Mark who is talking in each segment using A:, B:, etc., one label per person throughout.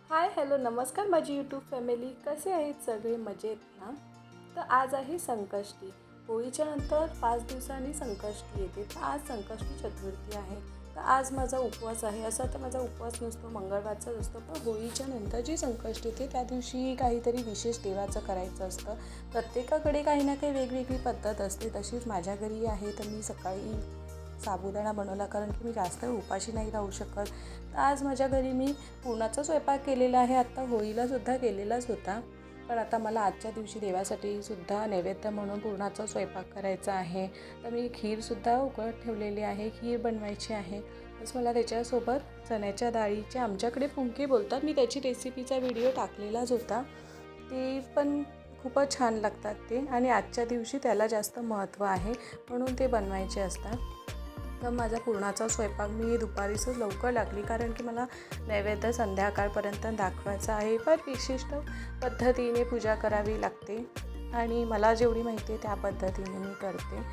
A: Hi hello नमस्कार माझी YouTube family, कसे आहेत सगळे? मजेत ना? तर आज आहे संकष्टी. होळीच्या नंतर 5 दिवसांनी संकष्टी येते. तर आज संकष्टी चतुर्थी आहे. तर आज माझा उपवास आहे. असा तर माझा उपवास नसतो, मंगळवारचाच असतो. पण होळीच्या नंतर जी संकष्टी येते त्या दिवशी काहीतरी विशेष देवाचं करायचं असतं. प्रत्येकाकडे काही ना काही वेगवेगळी पद्धत असते. तशीच माझ्या घरी आहे. तर मी सकाळी साबुदाणा बनवला, कारण की मी जास्त उपाशी नाही राहू शकत. तर आज माझ्या घरी मी पुरणाचा स्वयंपाक केलेला आहे. आत्ता होळीलासुद्धा केलेलाच होता, पण आता मला आजच्या दिवशी देवासाठी सुद्धा नैवेद्य म्हणून पुरणाचा स्वयंपाक करायचा आहे. तर मी खीरसुद्धा उकळत ठेवलेली आहे, खीर बनवायची आहे. बस मला त्याच्यासोबत चण्याच्या डाळीचे, आमच्याकडे फुंके बोलतात, मी त्याची रेसिपीचा व्हिडिओ टाकलेलाच होता. ते पण खूपच छान लागतात ते, आणि आजच्या दिवशी त्याला जास्त महत्त्व आहे म्हणून ते बनवायचे असतात. तर माझा पुरणाचा स्वयंपाक मी दुपारीच लवकर लागली, कारण की मला नैवेद्य संध्याकाळपर्यंत दाखवायचा आहे. फार विशिष्ट पद्धतीने पूजा करावी लागते आणि मला जेवढी माहिती आहे त्या पद्धतीने मी करते.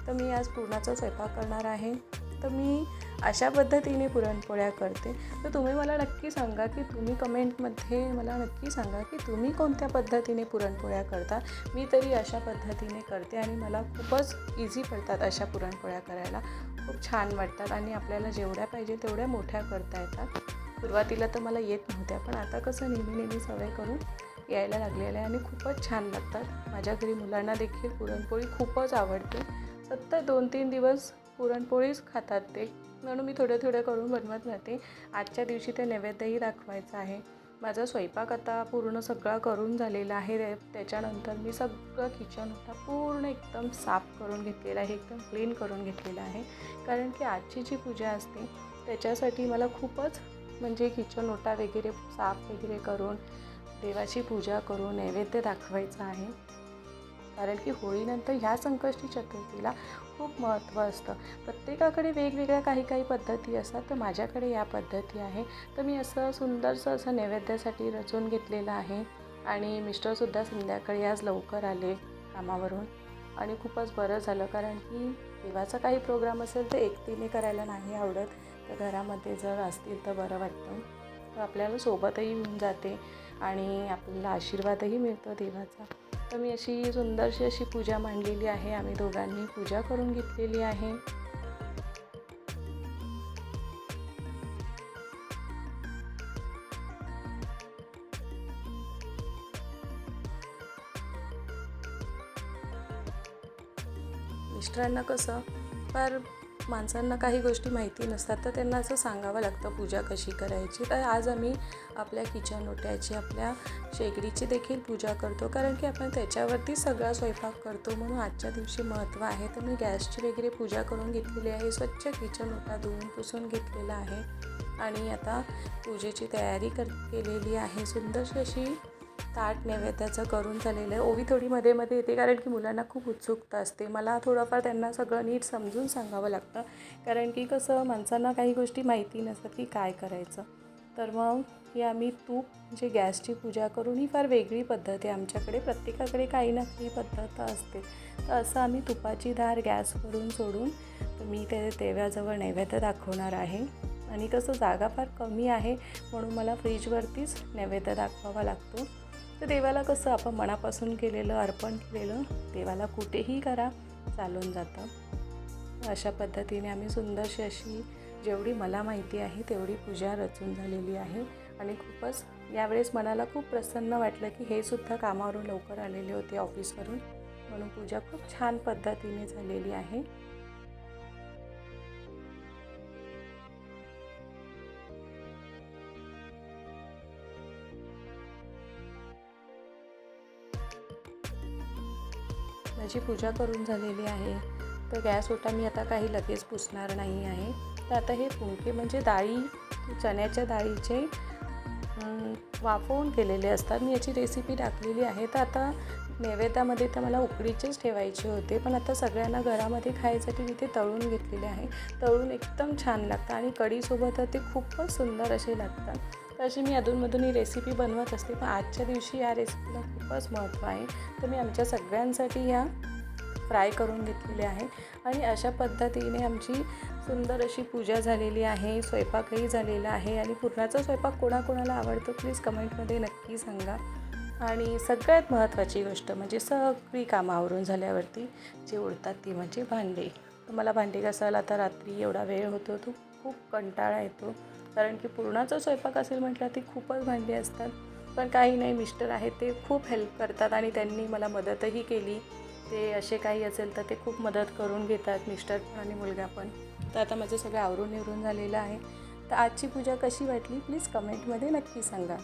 A: तर मी आज पुरणाचा स्वयंपाक करणार आहे. तर मी अशा पद्धतीने पुरणपोळ्या करते. तर तुम्ही मला नक्की सांगा, की तुम्ही कमेंटमध्ये मला नक्की सांगा की तुम्ही कोणत्या पद्धतीने पुरणपोळ्या करता. मी तरी अशा पद्धतीने करते आणि मला खूपच इझी पडतात अशा पुरणपोळ्या करायला. खूप छान वाटतात आणि आपल्याला जेवढ्या पाहिजे तेवढ्या मोठ्या करता येतात. सुरुवातीला तर मला येत नव्हत्या, पण आता कसं नेहमी सवय करून यायला लागलेलं आहे आणि खूपच छान लागतात. माझ्या घरी मुलांना देखील पुरणपोळी खूपच आवडते. सतत 2-3 दिवस पुरणपोळीच खातात ते, म्हणून मी थोडं करून बनवत राहते. आजच्या दिवशी ते नैवेद्यही दाखवायचं आहे. माझा स्वयंपाक आता पूर्ण सगळा करून झालेला आहे. त्याच्यानंतर मी सगळं किचन होता पूर्ण एकदम साफ करून घेतलेला आहे, एकदम क्लीन करून घेतलेला आहे. कारण की आजची जी पूजा असते त्याच्यासाठी मला खूपच म्हणजे किचन ओटा वगैरे साफ वगैरे करून देवाची पूजा करून नैवेद्य दाखवायचा आहे. कारण की होळीनंतर ह्या संकष्टी चतुर्थीला खूप महत्त्व असतं. प्रत्येकाकडे वेगवेगळ्या काही पद्धती असतात, तर माझ्याकडे या पद्धती आहे. तर मी असं सुंदरसं असं नैवेद्यासाठी रचून घेतलेलं आहे. आणि मिस्टरसुद्धा संध्याकाळी आज लवकर आले कामावरून, आणि खूपच बरं झालं, कारण की देवाचा काही प्रोग्राम असेल तर एकटीने करायला नाही आवडत. तर घरामध्ये जर असतील तर बरं वाटतं. तर आपल्याला सोबतही होऊन जाते आणि आपल्याला आशीर्वादही मिळतो देवाचा. तर मी अशी सुंदरशी अशी पूजा मांडलेली आहे. आम्ही दोघांनी पूजा करून घेतलेली आहे. मिस्टरांना कसं फार माणसांना काही गोष्टी माहिती नसतात, तर त्यांना असं सांगावं लागतं पूजा कशी करायची. तर आज आम्ही आपल्या किचन ओट्याची, आपल्या शेगडीची देखील पूजा करतो, कारण की आपण त्याच्यावरती सगळा स्वयंपाक करतो, म्हणून आजच्या दिवशी महत्त्व आहे. तर मी गॅसची वगैरे पूजा करून घेतलेली आहे. स्वच्छ किचन ओटा धुवून पुसून घेतलेला आहे आणि आता पूजेची तयारी केलेली आहे. सुंदरशी अशी ताट नैवेद्याचं करून झालेलं आहे. ओवी थोडी मध्ये येते, कारण की मुलांना खूप उत्सुकता असते. मला थोडंफार त्यांना सगळं नीट समजून सांगावं लागतं, कारण की कसं माणसांना काही गोष्टी माहिती नसतात की काय करायचं. तर मग ही आम्ही तूप म्हणजे गॅसची पूजा करून, ही फार वेगळी पद्धत आहे आमच्याकडे. प्रत्येकाकडे काही ना काही पद्धत असते. तर असं आम्ही तुपाची धार गॅसवरून सोडून, तर मी ते देवाजवळ नैवेद्य दाखवणार आहे. आणि कसं जागा फार कमी आहे, म्हणून मला फ्रीजवरतीच नैवेद्य दाखवावा लागतो. तर देवाला कसं आपण मनापासून केलेलं, अर्पण केलेलं देवाला कुठेही करा, चालून जातं. अशा पद्धतीने आम्ही सुंदरशी अशी, जेवढी मला माहिती आहे तेवढी पूजा रचून झालेली आहे. आणि खूपच यावेळेस मनाला खूप प्रसन्न वाटलं, की हे सुद्धा कामावरून लवकर आलेले होते ऑफिसवरून, म्हणून पूजा खूप छान पद्धतीने झालेली आहे. माझी पूजा करून झालेली आहे. तर गॅस ओटा मी आता काही लगेच पुसणार नाही आहे. तर आता हे फुंके म्हणजे डाळी, चण्याच्या डाळीचे वाफवून केलेले असतात. मी याची रेसिपी टाकलेली आहे. तर आता नैवेद्यामध्ये तर मला उकडीचेच ठेवायचे होते, पण आता सगळ्यांना घरामध्ये खायसाठी मी ते तळून घेतलेले आहे. तळून एकदम छान लागतं आणि कढीसोबत ते खूपच सुंदर असे लागतात. तर अशी मी अधूनमधून ही रेसिपी बनवत असते, पण आजच्या दिवशी या रेसिपीला खूपच महत्त्व आहे. तर मी आमच्या सगळ्यांसाठी ह्या फ्राय करून घेतलेले आहे आणि अशा पद्धतीने आमची सुंदर अशी पूजा झालेली आहे. स्वयंपाकही झालेला आहे आणि पुरणाचा स्वयंपाक कोणाकोणाला आवडतो प्लीज कमेंटमध्ये नक्की सांगा. आणि सगळ्यात महत्त्वाची गोष्ट म्हणजे सगळी कामं आवरून झाल्यावरती जे उरतात ती म्हणजे भांडे. तर मला भांडी घासायला आता रात्री एवढा वेळ होतो तो खूप कंटाळा येतो, कारण की पुरणाचा स्वयंपाक असेल म्हटलं ती खूपच भांडी असतात. पण काही नाही, मिस्टर आहेत ते खूप हेल्प करतात आणि त्यांनी मला मदतही केली. ते असे काही असेल तर ते खूप मदत करून घेतात, मिस्टर पण आणि मुलगा पण. तर आता माझं सगळं आवरून निवरून झालेलं आहे. तर आजची पूजा कशी वाटली प्लीज कमेंटमध्ये नक्की सांगा.